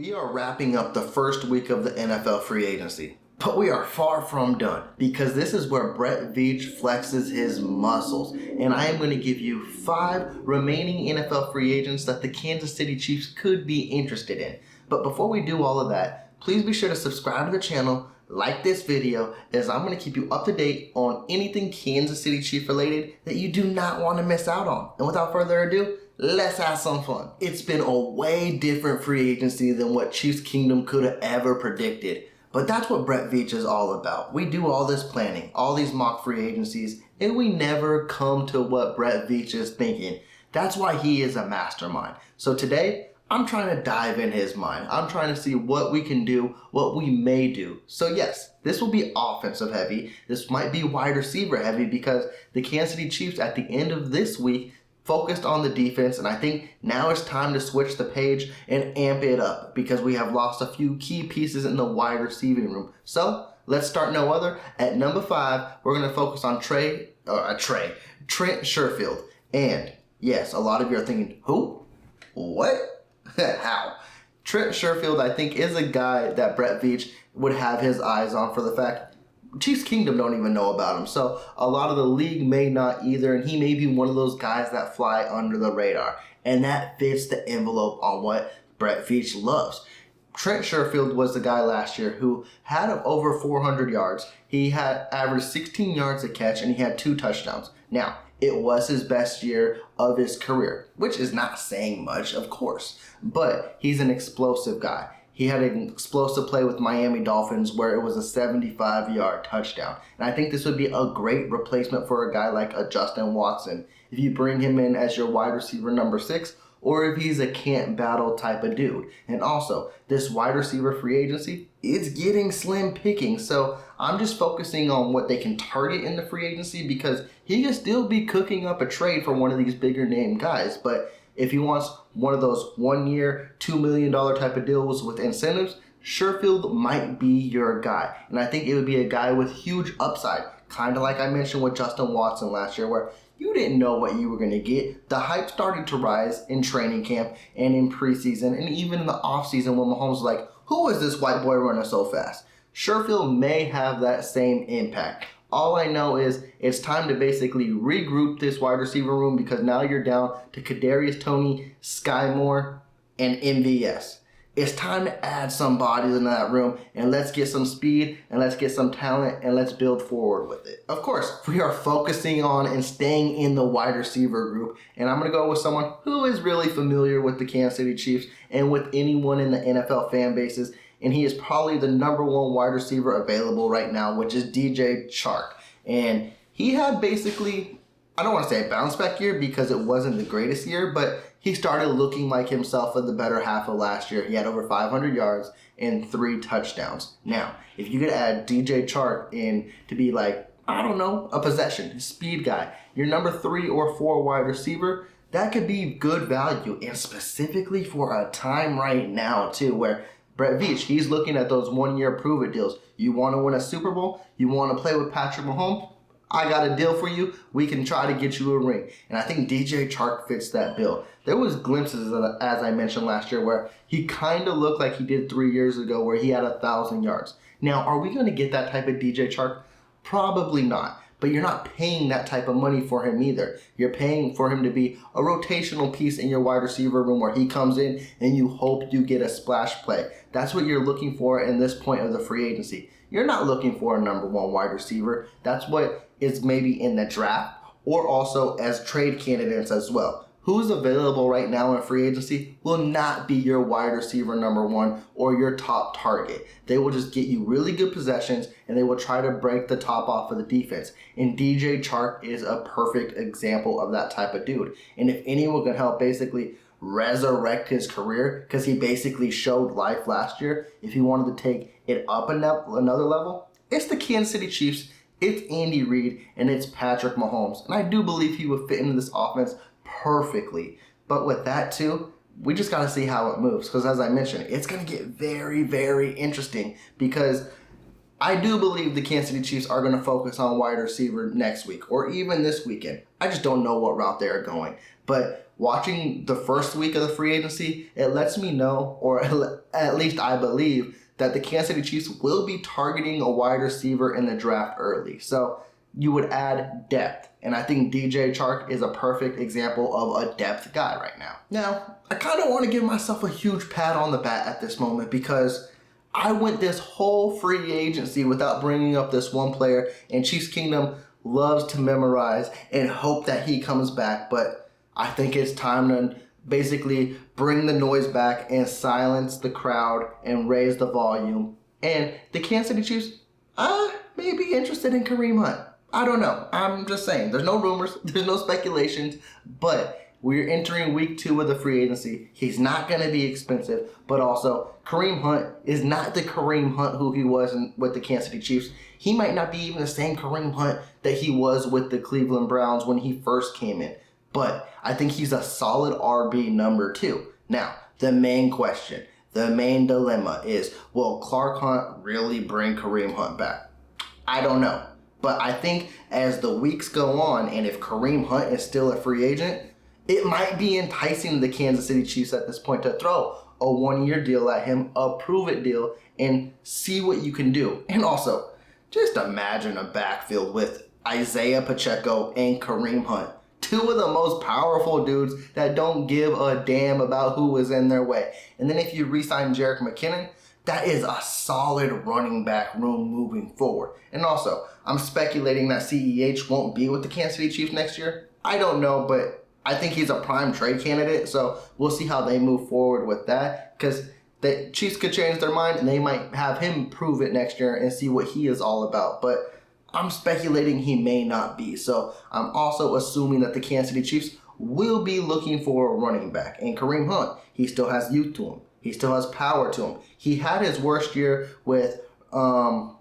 We are wrapping up the first week of the NFL free agency, but we are far from done because this is where Brett Veach flexes his muscles, and I am going to give you 5 remaining NFL free agents that the Kansas City Chiefs could be interested in. But before we do all of that, please be sure to subscribe to the channel, like this video, as I'm going to keep you up to date on anything Kansas City Chief related that you do not want to miss out on. And without further ado, let's have some fun. It's been a way different free agency than what Chiefs Kingdom could have ever predicted. But that's what Brett Veach is all about. We do all this planning, all these mock free agencies, and we never come to what Brett Veach is thinking. That's why he is a mastermind. So today, I'm trying to dive in his mind. I'm trying to see what we can do, what we may do. So yes, this will be offensive heavy. This might be wide receiver heavy because the Kansas City Chiefs at the end of this week focused on the defense, and I think now it's time to switch the page and amp it up because we have lost a few key pieces in the wide receiving room. So let's start no other. At number 5, we're going to focus on Trent Sherfield. And yes, a lot of you are thinking, who? What? How? Trent Sherfield, I think, is a guy that Brett Veach would have his eyes on for the fact Chiefs Kingdom don't even know about him. So a lot of the league may not either, and he may be one of those guys that fly under the radar. And that fits the envelope on what Brett Veach loves. Trent Sherfield was the guy last year who had over 400 yards. He had averaged 16 yards a catch, and he had 2 touchdowns. Now, it was his best year of his career, which is not saying much, of course, but he's an explosive guy. He had an explosive play with Miami Dolphins where it was a 75-yard touchdown. And I think this would be a great replacement for a guy like a Justin Watson if you bring him in as your wide receiver number 6, or if he's a can't battle type of dude. And also, this wide receiver free agency is getting slim pickings, so I'm just focusing on what they can target in the free agency because he can still be cooking up a trade for one of these bigger name guys. But if he wants one of those 1 year, $2 million type of deals with incentives, Sherfield might be your guy. And I think it would be a guy with huge upside, kind of like I mentioned with Justin Watson last year, where you didn't know what you were going to get. The hype started to rise in training camp and in preseason and even in the offseason when Mahomes was like, who is this white boy running so fast? Sherfield may have that same impact. All I know is it's time to basically regroup this wide receiver room because now you're down to Kadarius Toney, Sky Moore, and MVS. It's time to add some bodies in that room, and let's get some speed, and let's get some talent, and let's build forward with it. Of course, we are focusing on and staying in the wide receiver group, and I'm going to go with someone who is really familiar with the Kansas City Chiefs and with anyone in the NFL fan bases, and he is probably the number 1 wide receiver available right now, which is DJ Chark. And he had basically, I don't want to say a bounce back year because it wasn't the greatest year, but he started looking like himself in the better half of last year. He had over 500 yards and 3 touchdowns. Now, if you could add DJ Chark in to be like, I don't know, a possession, speed guy, your number 3 or 4 wide receiver, that could be good value. And specifically for a time right now, too, where Brett Veach, he's looking at those 1-year prove-it deals. You want to win a Super Bowl? You want to play with Patrick Mahomes? I got a deal for you. We can try to get you a ring. And I think DJ Chark fits that bill. There was glimpses, as I mentioned last year, where he kind of looked like he did 3 years ago where he had 1,000 yards. Now, are we going to get that type of DJ Chark? Probably not. But you're not paying that type of money for him either. You're paying for him to be a rotational piece in your wide receiver room where he comes in and you hope you get a splash play. That's what you're looking for in this point of the free agency. You're not looking for a number 1 wide receiver. That's what is maybe in the draft or also as trade candidates as well. Who's available right now in free agency will not be your wide receiver number 1 or your top target. They will just get you really good possessions and they will try to break the top off of the defense. And DJ Chark is a perfect example of that type of dude. And if anyone can help basically resurrect his career, because he basically showed life last year, if he wanted to take it up another level, it's the Kansas City Chiefs, it's Andy Reid, and it's Patrick Mahomes. And I do believe he would fit into this offense perfectly. But with that too, we just got to see how it moves. Because as I mentioned, it's going to get very, very interesting. Because I do believe the Kansas City Chiefs are going to focus on wide receiver next week. Or even this weekend. I just don't know what route they are going. But watching the first week of the free agency, it lets me know, or at least I believe, that the Kansas City Chiefs will be targeting a wide receiver in the draft early. So you would add depth. And I think DJ Chark is a perfect example of a depth guy right now. Now, I kind of want to give myself a huge pat on the back at this moment because I went this whole free agency without bringing up this one player, and Chiefs Kingdom loves to memorize and hope that he comes back. But I think it's time to basically bring the noise back and silence the crowd and raise the volume. And the Kansas City Chiefs may be interested in Kareem Hunt. I don't know. I'm just saying. There's no rumors. There's no speculations. But we're entering week 2 of the free agency. He's not going to be expensive. But also, Kareem Hunt is not the Kareem Hunt who he was with the Kansas City Chiefs. He might not be even the same Kareem Hunt that he was with the Cleveland Browns when he first came in. But I think he's a solid RB number 2. Now, the main question, the main dilemma is, will Clark Hunt really bring Kareem Hunt back? I don't know. But I think as the weeks go on, and if Kareem Hunt is still a free agent, it might be enticing the Kansas City Chiefs at this point to throw a 1-year deal at him, a prove-it deal, and see what you can do. And also, just imagine a backfield with Isaiah Pacheco and Kareem Hunt. 2 of the most powerful dudes that don't give a damn about who is in their way. And then if you re-sign Jerick McKinnon, that is a solid running back room moving forward. And also, I'm speculating that CEH won't be with the Kansas City Chiefs next year. I don't know, but I think he's a prime trade candidate, so we'll see how they move forward with that. Because the Chiefs could change their mind, and they might have him prove it next year and see what he is all about. But I'm speculating he may not be. So I'm also assuming that the Kansas City Chiefs will be looking for a running back. And Kareem Hunt, he still has youth to him. He still has power to him. He had his worst year with yards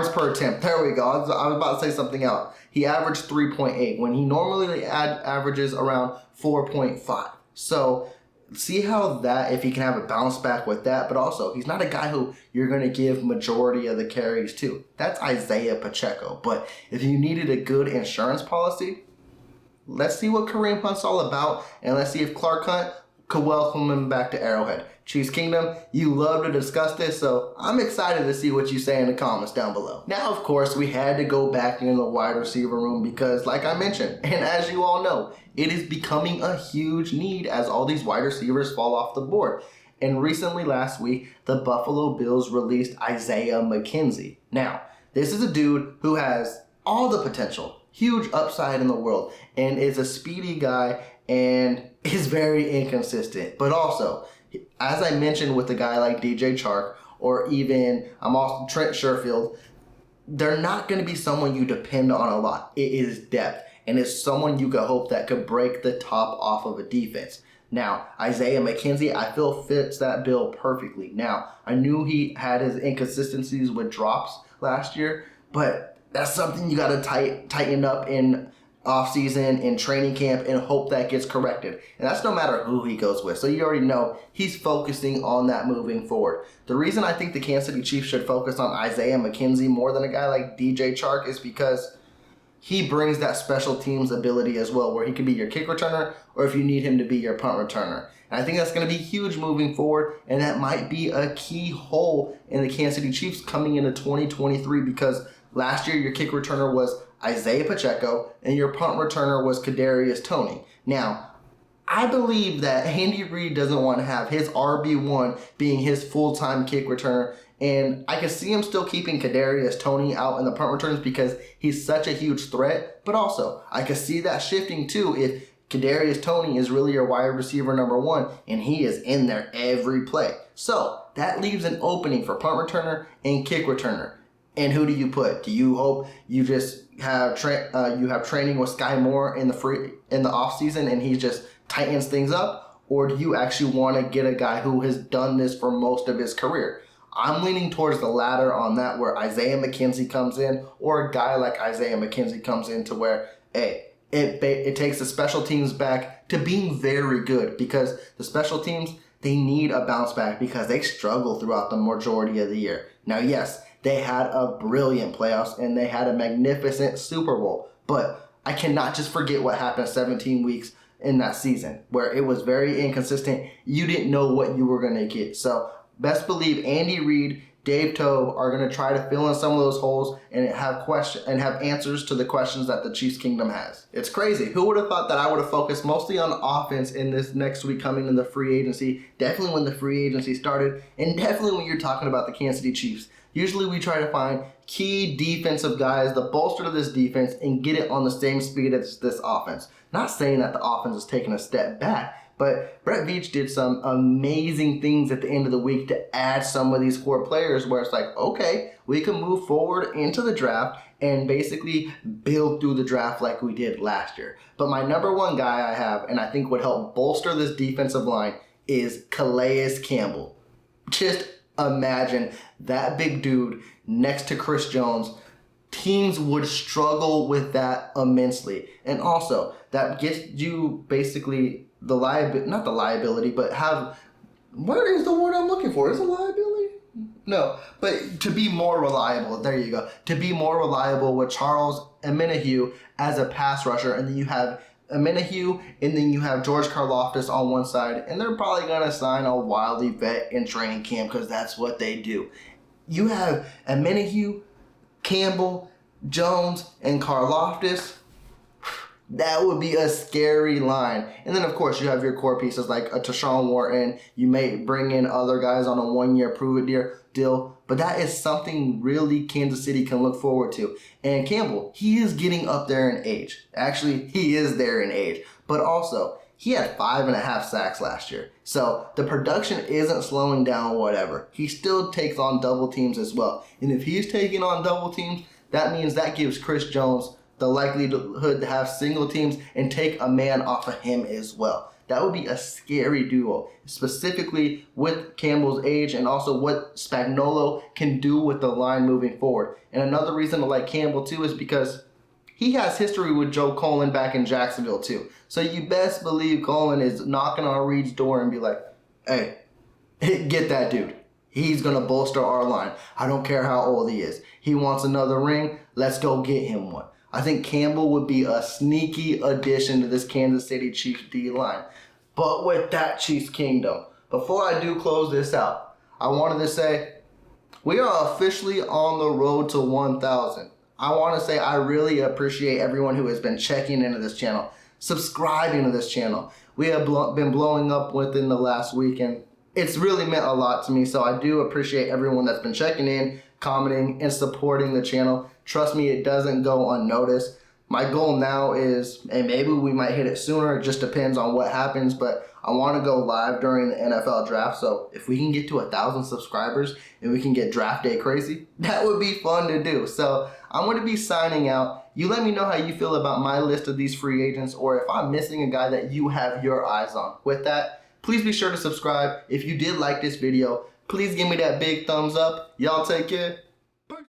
per attempt. There we go. I was about to say something else. He averaged 3.8 when he normally averages around 4.5. So see how that, if he can have a bounce back with that, but also he's not a guy who you're going to give majority of the carries to. That's Isaiah Pacheco. But if you needed a good insurance policy, let's see what Kareem Hunt's all about, and let's see if Clark Hunt could welcome him back to Arrowhead. Chiefs Kingdom, you love to discuss this, so I'm excited to see what you say in the comments down below. Now, of course, we had to go back in the wide receiver room because, like I mentioned, and as you all know, it is becoming a huge need as all these wide receivers fall off the board. And recently, last week, the Buffalo Bills released Isaiah McKenzie. Now, this is a dude who has all the potential, huge upside in the world, and is a speedy guy and is very inconsistent. But also, as I mentioned with a guy like DJ Chark, or even Trent Sherfield, they're not going to be someone you depend on a lot. It is depth, and it's someone you could hope that could break the top off of a defense. Now, Isaiah McKenzie, I feel fits that bill perfectly. Now, I knew he had his inconsistencies with drops last year, but that's something you got to tighten up in offseason, in training camp, and hope that gets corrected. And that's no matter who he goes with. So you already know he's focusing on that moving forward. The reason I think the Kansas City Chiefs should focus on Isaiah McKenzie more than a guy like DJ Chark is because he brings that special teams ability as well, where he can be your kick returner, or if you need him to be your punt returner. And I think that's going to be huge moving forward, and that might be a key hole in the Kansas City Chiefs coming into 2023, because last year your kick returner was Isaiah Pacheco, and your punt returner was Kadarius Toney. Now, I believe that Andy Reid doesn't want to have his RB1 being his full-time kick returner, and I can see him still keeping Kadarius Toney out in the punt returns because he's such a huge threat, but also I can see that shifting too if Kadarius Toney is really your wide receiver number 1, and he is in there every play. So that leaves an opening for punt returner and kick returner. And who do you put? Do you hope you just have training with Sky Moore in the offseason and he just tightens things up? Or do you actually want to get a guy who has done this for most of his career? I'm leaning towards the latter on that, where Isaiah McKenzie comes in, or a guy like Isaiah McKenzie comes in, to where, hey, it takes the special teams back to being very good, because the special teams, they need a bounce back because they struggle throughout the majority of the year. Now, yes, they had a brilliant playoffs and they had a magnificent Super Bowl, but I cannot just forget what happened 17 weeks in that season where it was very inconsistent. You didn't know what you were going to get. So best believe Andy Reid, Dave Toub are going to try to fill in some of those holes and have answers to the questions that the Chiefs Kingdom has. It's crazy. Who would have thought that I would have focused mostly on offense in this next week coming in the free agency? Definitely when the free agency started, and definitely when you're talking about the Kansas City Chiefs. Usually we try to find key defensive guys, the bolster to this defense, and get it on the same speed as this offense. Not saying that the offense is taking a step back, but Brett Veach did some amazing things at the end of the week to add some of these core players where it's like, okay, we can move forward into the draft and basically build through the draft like we did last year. But my number one guy I have, and I think would help bolster this defensive line, is Calais Campbell. Just imagine that big dude next to Chris Jones. Teams would struggle with that immensely. And also, that gets you basically the liability, not the liability, but what is the word I'm looking for? Is it liability? No, but to be more reliable, there you go. To be more reliable with Charles Omenihu as a pass rusher, and then you have Omenihu, and then you have George Karlaftis on one side, and they're probably going to sign a wily vet in training camp because that's what they do. You have Omenihu, Campbell, Jones, and Karlaftis. That would be a scary line. And then, of course, you have your core pieces like a Tashawn Wharton. You may bring in other guys on a one-year prove-it deal. But that is something really Kansas City can look forward to. And Campbell, he is getting up there in age. Actually, he is there in age. But also, he had 5.5 sacks last year. So the production isn't slowing down, whatever. He still takes on double teams as well. And if he's taking on double teams, that means that gives Chris Jones the likelihood to have single teams and take a man off of him as well. That would be a scary duo, specifically with Campbell's age and also what Spagnuolo can do with the line moving forward. And another reason to like Campbell too is because he has history with Joe Colin back in Jacksonville too. So you best believe Colin is knocking on Reed's door and be like, hey, get that dude. He's going to bolster our line. I don't care how old he is. He wants another ring. Let's go get him one. I think Campbell would be a sneaky addition to this Kansas City Chiefs D-line. But with that, Chiefs Kingdom, before I do close this out, I wanted to say we are officially on the road to 1,000. I want to say I really appreciate everyone who has been checking into this channel, subscribing to this channel. We have been blowing up within the last week, and it's really meant a lot to me. So I do appreciate everyone that's been checking in, commenting, and supporting the channel. Trust me, it doesn't go unnoticed. My goal now is, and maybe we might hit it sooner, it just depends on what happens, but I want to go live during the NFL draft. So if we can get to 1,000 subscribers and we can get draft day crazy, that would be fun to do. So I'm going to be signing out. You let me know how you feel about my list of these free agents, or if I'm missing a guy that you have your eyes on. With that, please be sure to subscribe. If you did like this video, please give me that big thumbs up. Y'all take care.